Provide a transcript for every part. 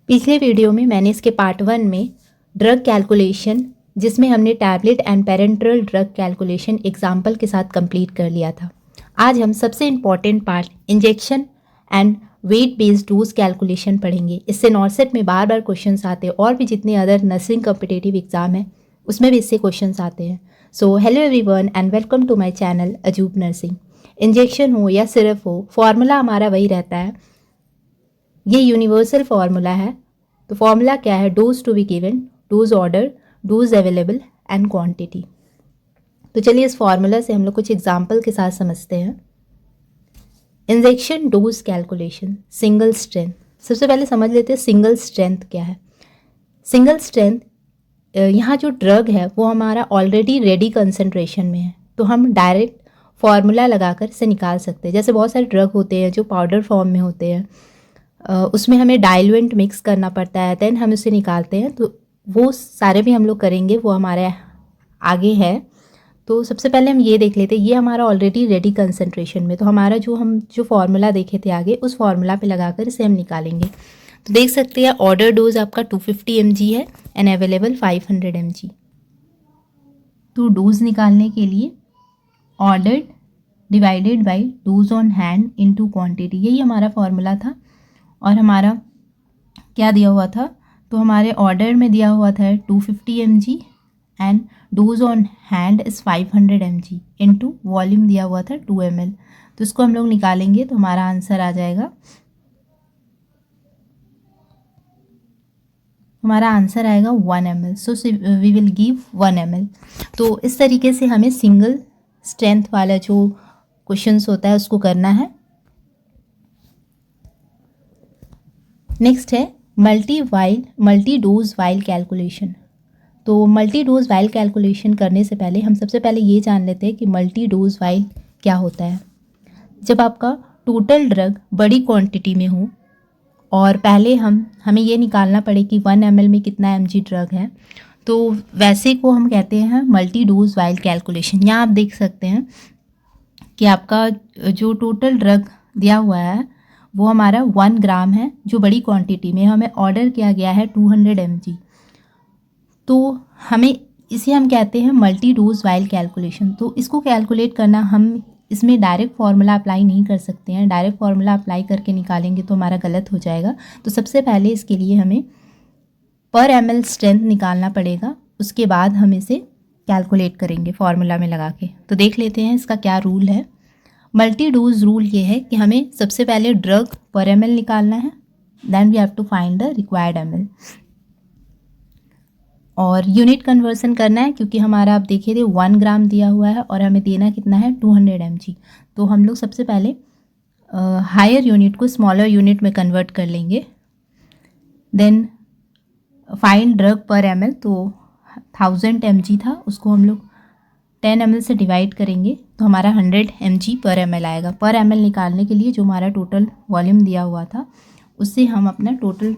पिछले वीडियो में मैंने इसके पार्ट 1 में ड्रग कैलकुलेशन, जिसमें हमने tablet and parenteral drug calculation example के साथ कंप्लीट कर लिया था। आज हम सबसे important part injection and weight based dose calculation पढ़ेंगे। इससे नॉर्सेट में बार बार क्वेश्चंस आते हैं और भी जितने अदर नर्सिंग कॉम्पिटिटिव एग्जाम है उसमें भी इससे क्वेश्चंस आते हैं। So hello everyone and welcome to my channel Ajoob nursing. Injection हो या सिर्फ हो, फॉर्मूला हमारा वही रहता है। ये यूनिवर्सल फार्मूला है। तो फार्मूला क्या है? Dose to be given, dose order, dose available and quantity. तो चलिए इस फार्मूला से हम लोग कुछ एग्जांपल के साथ समझते हैं। Injection dose calculation, single strength. सबसे पहले समझ लेते हैं सिंगल स्ट्रेंथ क्या है। सिंगल स्ट्रेंथ, यहाँ जो ड्रग है वो हमारा ऑलरेडी रेडी कंसंट्रेशन में है, तो हम डायरेक्ट फार्मूला लगाकर इसे निकाल सकते हैं। जैसे बहुत सारे ड्रग होते हैं जो पाउडर फॉर्म में होते हैं, उसमें हमें डाइल्यूएंट मिक्स करना पड़ता है, देन हम उसे निकालते हैं। तो वो सारे भी हम लोग करेंगे, वो हमारे आगे है। तो सबसे पहले हम ये देख लेते हैं, ये हमारा ऑलरेडी रेडी कंसंट्रेशन में, तो हमारा जो फार्मूला देखे थे आगे, उस फार्मूला पे लगाकर इसे हम निकालेंगे। तो देख सकते हैं ऑर्डर डोज आपका 250 mg है एंड अवेलेबल 500 mg। तो डोज निकालने के लिए ordered divided by dose on hand into quantity, यही हमारा फार्मूला था। और हमारा क्या दिया हुआ था? तो हमारे ऑर्डर में दिया हुआ था 250 mg and dose on hand is 500 mg into volume दिया हुआ था 2 ml। तो इसको हम लोग निकालेंगे तो हमारा आंसर आ जाएगा, हमारा आंसर आएगा 1 ml। So we will give 1 ml। तो इस तरीके से हमें सिंगल स्ट्रेंथ वाला जो क्वेश्चंस होता है उसको करना है। नेक्स्ट है मल्टी डोज वाइल कैलकुलेशन। तो मल्टी डोज वाइल कैलकुलेशन करने से पहले हम सबसे पहले ये जान लेते हैं कि मल्टी डोज वाइल क्या होता है। जब आपका टोटल ड्रग बड़ी क्वांटिटी में हो और पहले हमें ये निकालना पड़े कि 1 ml में कितना mg ड्रग है, तो वैसे को हम कहते हैं मल्टी डोज वाइल कैलकुलेशन। यहाँ आप देख सकते हैं कि आपका जो टोटल ड्रग दिया हुआ है वो हमारा 1 ग्राम है, जो बड़ी क्वांटिटी में हमें ऑर्डर किया गया है 200 mg। तो इसे हम कहते हैं मल्टी डोज वाइल कैलकुलेशन। तो इसको कैलकुलेट करना, हम इसमें डायरेक्ट फार्मूला अप्लाई नहीं कर सकते हैं। डायरेक्ट फार्मूला अप्लाई करके निकालेंगे तो हमारा गलत हो जाएगा। तो सबसे पहले इसके लिए हमें पर ml स्ट्रेंथ निकालना पड़ेगा, उसके बाद हम इसे कैलकुलेट करेंगे फार्मूला में लगा के। तो देख लेते हैं इसका क्या रूल है। मल्टी डोज रूल ये है कि हमें सबसे पहले ड्रग पर ml निकालना है, then we have to find the required ml। और यूनिट कन्वर्सन करना है, क्योंकि हमारा आप देखिए थे 1 ग्राम दिया हुआ है और हमें देना कितना है 200 mg। तो हम लोग सबसे पहले हायर यूनिट को स्मॉलर यूनिट में कन्वर्ट कर लेंगे, देन फाइंड ड्रग पर ml। तो 1000 mg था, उसको हम लोग 10 ml से डिवाइड करेंगे तो हमारा 100 mg पर ml आएगा। पर ml निकालने के लिए जो हमारा टोटल वॉल्यूम दिया हुआ था उससे हम अपना टोटल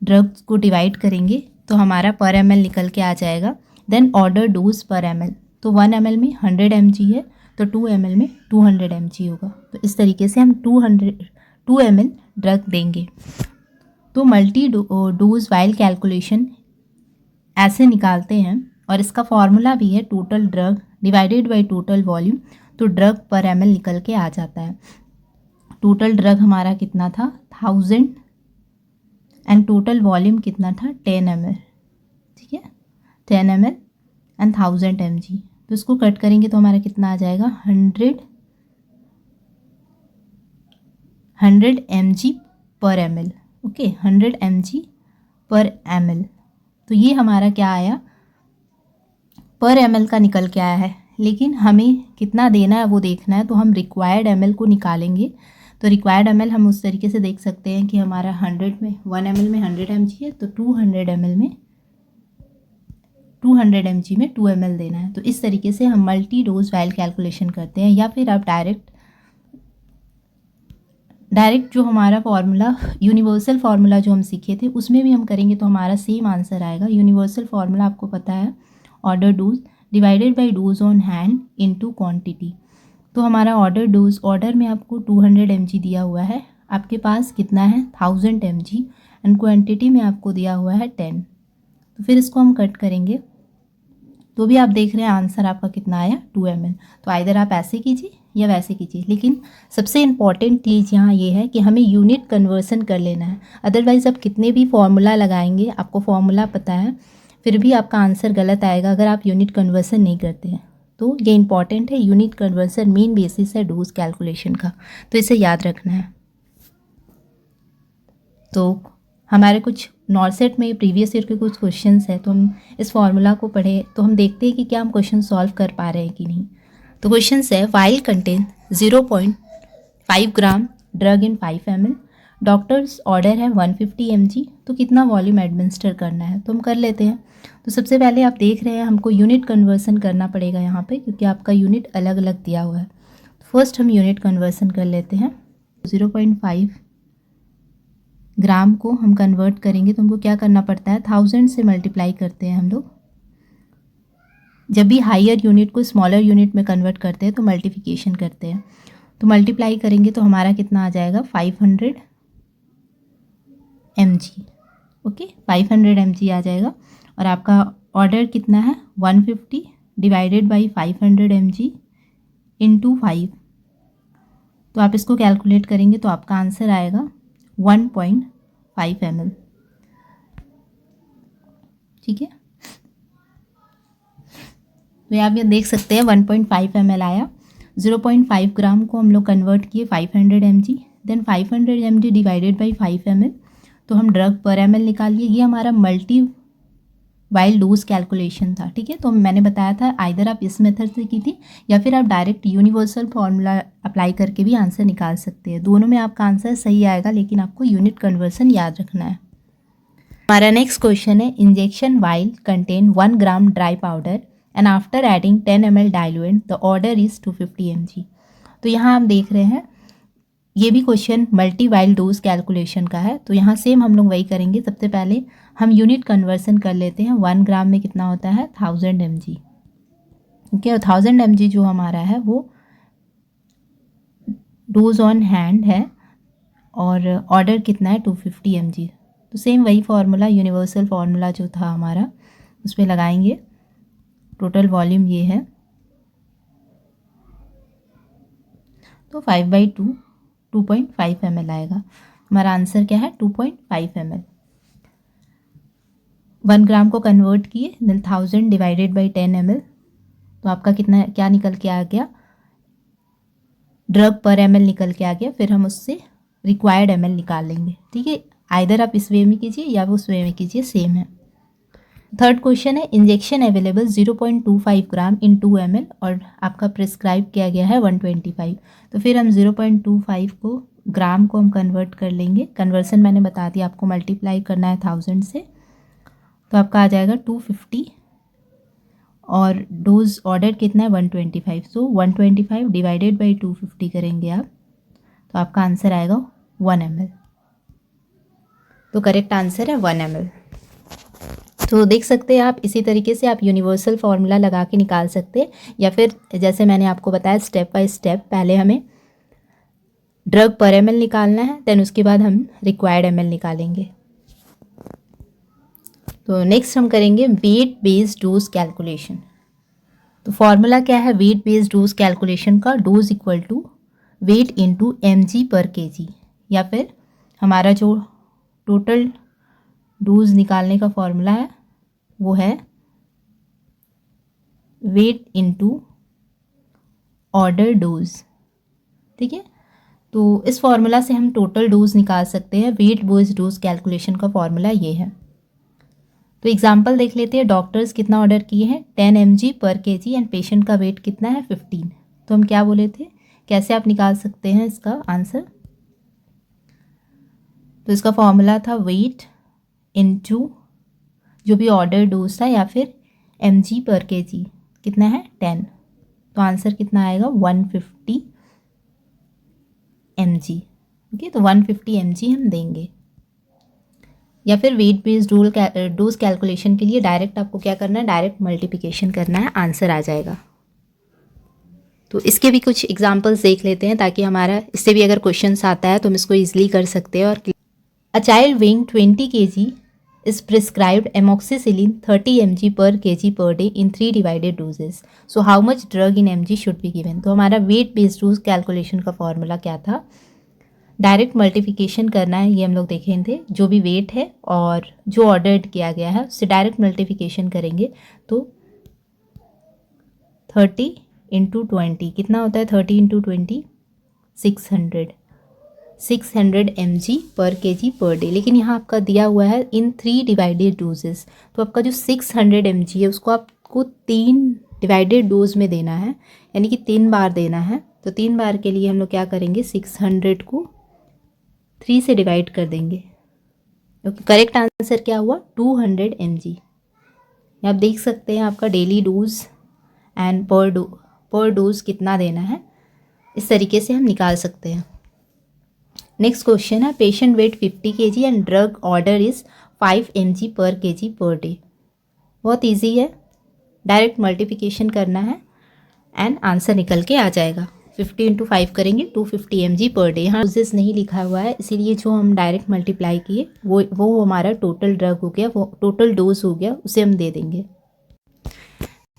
ड्रग्स को डिवाइड करेंगे तो हमारा पर ml निकल के आ जाएगा। देन ऑर्डर डोज पर ml, तो 1 ml में 100 mg है तो 2 ml में 200 mg होगा। तो इस तरीके से हम 2 ml ड्रग देंगे। तो मल्टी डोज वाइल कैलकुलेशन ऐसे निकालते हैं और इसका फॉर्मूला भी है total drug divided by total volume. तो ड्रग पर ml निकल के आ जाता है। टोटल ड्रग हमारा कितना था 1000 एंड टोटल वॉल्यूम कितना था 10 ml, ठीक है, 10 ml एंड 1000 mg। तो इसको कट करेंगे तो हमारा कितना आ जाएगा 100 mg पर ml। ओके, 100 mg पर ml। तो ये हमारा क्या आया, पर ml का निकल के आया है, लेकिन हमें कितना देना है वो देखना है। तो हम रिक्वायर्ड ml को निकालेंगे। तो रिक्वायर्ड ml हम उस तरीके से देख सकते हैं कि हमारा 100 में 1 ml में 100 mg है, तो 200 ml में 200 mg में 2 ml देना है। तो इस तरीके से हम मल्टी डोज वाइल कैलकुलेशन करते हैं। या फिर आप डायरेक्ट जो हमारा फार्मूला यूनिवर्सल फार्मूला जो हम सीखे थे उसमें भी हम करेंगे तो हमारा सेम आंसर आएगा। यूनिवर्सल फार्मूला आपको पता है, order dose divided bye dose on hand into quantity. तो हमारा ऑर्डर डोज, ऑर्डर में आपको 200 mg दिया हुआ है, आपके पास कितना है 1000 mg एंड क्वांटिटी में आपको दिया हुआ है 10। तो फिर इसको हम कट करेंगे तो भी आप देख रहे हैं आंसर आपका कितना आया 2 ml। तो आइदर आप ऐसे कीजिए या वैसे कीजिए, लेकिन सबसे इम्पॉर्टेंट चीज़ यहाँ ये है कि हमें यूनिट कन्वर्सन कर लेना है। अदरवाइज़ आप कितने भी फॉर्मूला लगाएंगे, आपको फॉर्मूला पता है, फिर भी आपका आंसर गलत आएगा अगर आप यूनिट कन्वर्सन नहीं करते हैं। तो ये इंपॉर्टेंट है, यूनिट कन्वर्सन मेन बेसिस है डोज कैलकुलेशन का, तो इसे याद रखना है। तो हमारे कुछ नॉर्सेट में प्रीवियस ईयर के कुछ क्वेश्चंस है, तो हम इस फॉर्मूला को पढ़े तो हम देखते हैं कि क्या हम क्वेश्चन सॉल्व कर पा रहे हैं कि नहीं। तो क्वेश्चन है while contain 0.5 gram drug in 5 ml, doctors order है 150 mg, तो कितना वॉल्यूम एडमिनिस्टर करना है। तो हम कर लेते हैं। तो सबसे पहले आप देख रहे हैं हमको यूनिट कन्वर्सन करना पड़ेगा यहाँ पे, क्योंकि आपका यूनिट अलग अलग दिया हुआ है। फर्स्ट हम यूनिट कन्वर्सन कर लेते हैं। 0.5 ग्राम को हम कन्वर्ट करेंगे तो हमको क्या करना पड़ता है, 1000 से मल्टीप्लाई करते हैं हम लोग। जब भी हायर यूनिट को स्मॉलर यूनिट में कन्वर्ट करते हैं तो मल्टीप्लिकेशन करते हैं। तो मल्टीप्लाई करेंगे तो हमारा कितना आ जाएगा 500 mg। ओके, 500 mg आ जाएगा। और आपका ऑर्डर कितना है 150 डिवाइडेड बाई 500 mg इंटू 5। तो आप इसको कैलकुलेट करेंगे तो आपका आंसर आएगा 1.5 ml। ठीक है, तो यहाँ पे देख सकते हैं 1.5 ml आया। 0.5 ग्राम को हम लोग कन्वर्ट किए 500 mg, then 500 mg divided by 5 ml, तो हम ड्रग पर ml निकालिए। ये हमारा मल्टी वाइल डोज कैलकुलेशन था। ठीक है, तो मैंने बताया था आइदर आप इस मेथड से की थी या फिर आप डायरेक्ट यूनिवर्सल फॉर्मूला अप्लाई करके भी आंसर निकाल सकते हैं। दोनों में आपका आंसर सही आएगा, लेकिन आपको यूनिट कन्वर्सन याद रखना है। हमारा नेक्स्ट क्वेश्चन है injection while contain 1 gram dry powder and after adding 10 ml diluent the order is 250 mg। तो यहाँ आप देख रहे हैं ये भी question multi while dose calculation का है। तो यहाँ सेम हम लोग वही करेंगे। सबसे पहले हम यूनिट कन्वर्सन कर लेते हैं। 1 ग्राम में कितना होता है 1000 mg। ओके, और 1000 mg जो हमारा है वो डोज ऑन हैंड है और ऑर्डर कितना है 250 mg। तो सेम वही फार्मूला, यूनिवर्सल फार्मूला जो था हमारा, उस पर लगाएंगे। टोटल वॉल्यूम ये है, तो 5/2 2.5 ml आएगा। हमारा आंसर क्या है 2.5 ml। 1 ग्राम को कन्वर्ट किए, देन 1000 डिवाइडेड बाई 10 ml, तो आपका कितना क्या निकल के आ गया, ड्रग पर ml निकल के आ गया। फिर हम उससे रिक्वायर्ड ml निकाल लेंगे। ठीक है, आइदर आप इस वे में कीजिए या उस वे में कीजिए, सेम है। थर्ड क्वेश्चन है इंजेक्शन अवेलेबल 0.25 ग्राम इन 2 ml और आपका प्रिस्क्राइब किया गया है 125। तो फिर हम 0.25 को ग्राम को हम कन्वर्ट कर लेंगे। कन्वर्सन मैंने बता दिया, आपको मल्टीप्लाई करना है 1000 से, तो आपका आ जाएगा 250 और डोज ऑर्डर कितना है 125। सो 125 डिवाइडेड बाई 250 करेंगे आप, तो आपका आंसर आएगा 1 ml। तो करेक्ट आंसर है 1 ml। तो देख सकते हैं आप, इसी तरीके से आप यूनिवर्सल फार्मूला लगा के निकाल सकते हैं, या फिर जैसे मैंने आपको बताया स्टेप बाय स्टेप, पहले हमें ड्रग पर ml निकालना है, देन उसके बाद हम रिक्वायर्ड ml निकालेंगे। तो नेक्स्ट हम करेंगे वेट बेस्ड डोज कैलकुलेशन। तो फॉर्मूला क्या है वेट बेस्ड डोज कैलकुलेशन का, dose equal to weight into mg per kg, या फिर हमारा जो टोटल डोज निकालने का फॉर्मूला है वो है वेट इंटू ऑर्डर डोज। ठीक है, तो इस फॉर्मूला से हम टोटल डोज निकाल सकते हैं। वेट बेस्ड डोज कैलकुलेशन का फॉर्मूला ये है। तो एग्जांपल देख लेते हैं। डॉक्टर्स कितना ऑर्डर किए हैं 10 mg per kg and patient का वेट कितना है 15। तो हम क्या बोले थे, कैसे आप निकाल सकते हैं इसका आंसर। तो इसका फॉर्मूला था वेट इनटू जो भी ऑर्डर डोज था, या फिर mg पर kg कितना है 10। तो आंसर कितना आएगा 150 mg। ओके, तो 150 mg हम देंगे। या फिर वेट बेस्ड डोज कैलकुलेशन के लिए डायरेक्ट आपको क्या करना है, डायरेक्ट मल्टीप्लिकेशन करना है, आंसर आ जाएगा। तो इसके भी कुछ एग्जांपल्स देख लेते हैं, ताकि हमारा इससे भी अगर क्वेश्चंस आता है तो हम इसको ईजिली कर सकते हैं। और A child weighing 20 kg is prescribed amoxicillin 30 mg per kg per day in 3 divided doses. So how much drug in mg should be given? तो हमारा वेट बेस्ड डोज कैलकुलेशन का फॉर्मूला क्या था? डायरेक्ट मल्टीप्लिकेशन करना है, ये हम लोग देखे थे। जो भी वेट है और जो ऑर्डर्ड किया गया है उससे डायरेक्ट मल्टीप्लिकेशन करेंगे तो 30 इंटू 20 कितना होता है? 30 into 20 600 mg per kg per day. लेकिन यहाँ आपका दिया हुआ है इन 3 डिवाइडेड डोजेस, तो आपका जो 600 mg है उसको आपको 3 डिवाइडेड डोज में देना है, यानी कि 3 बार देना है। तो 3 बार के लिए हम लोग क्या करेंगे? 600 को 3 से डिवाइड कर देंगे। करेक्ट आंसर क्या हुआ? 200 mg। आप देख सकते हैं आपका डेली डोज एंड पर डोज कितना देना है, इस तरीके से हम निकाल सकते हैं। नेक्स्ट क्वेश्चन है, patient weight 50 kg and drug order is 5 mg per kg per day. बहुत इजी है, डायरेक्ट मल्टीप्लिकेशन करना है एंड आंसर निकल के आ जाएगा। 50 इंटू 5 करेंगे 250 mg पर डे। यहाँ डोजेस नहीं लिखा हुआ है, इसीलिए जो हम डायरेक्ट मल्टीप्लाई किए वो हमारा टोटल ड्रग हो गया, वो टोटल डोज हो गया, उसे हम दे देंगे।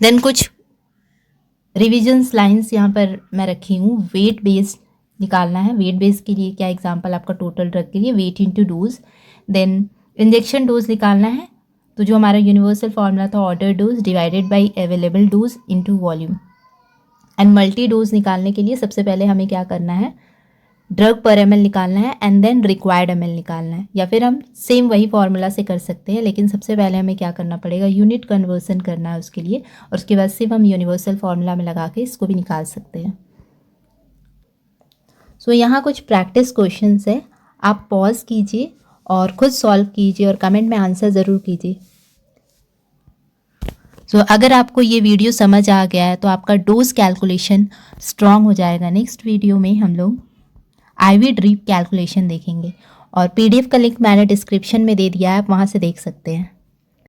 देन कुछ रिविजन्स लाइन्स यहाँ पर मैं रखी हूँ। वेट बेस्ड निकालना है, वेट बेस के लिए क्या एग्जांपल आपका टोटल ड्रग के लिए weight into dose. Then injection dose निकालना है, तो जो हमारा यूनिवर्सल फॉर्मूला था order dose divided by available dose into volume. And multi dose निकालने के लिए सबसे पहले हमें क्या करना है? ड्रग पर ml निकालना है एंड देन रिक्वायर्ड ml निकालना है, या फिर हम सेम वही फॉर्मूला से कर सकते हैं, लेकिन सबसे पहले हमें क्या करना पड़ेगा? यूनिट कन्वर्सन करना है उसके लिए, और उसके बाद सिर्फ हम यूनिवर्सल फॉर्मूला में लगा के इसको भी निकाल सकते हैं। सो यहाँ कुछ प्रैक्टिस क्वेश्चंस है, आप पॉज कीजिए और खुद सॉल्व कीजिए और कमेंट में आंसर ज़रूर कीजिए। सो अगर आपको ये वीडियो समझ आ गया है तो आपका डोज कैलकुलेशन स्ट्रॉन्ग हो जाएगा। नेक्स्ट वीडियो में हम लोग IV ड्रिप कैलकुलेशन देखेंगे और PDF का लिंक मैंने डिस्क्रिप्शन में दे दिया है, आप वहाँ से देख सकते हैं।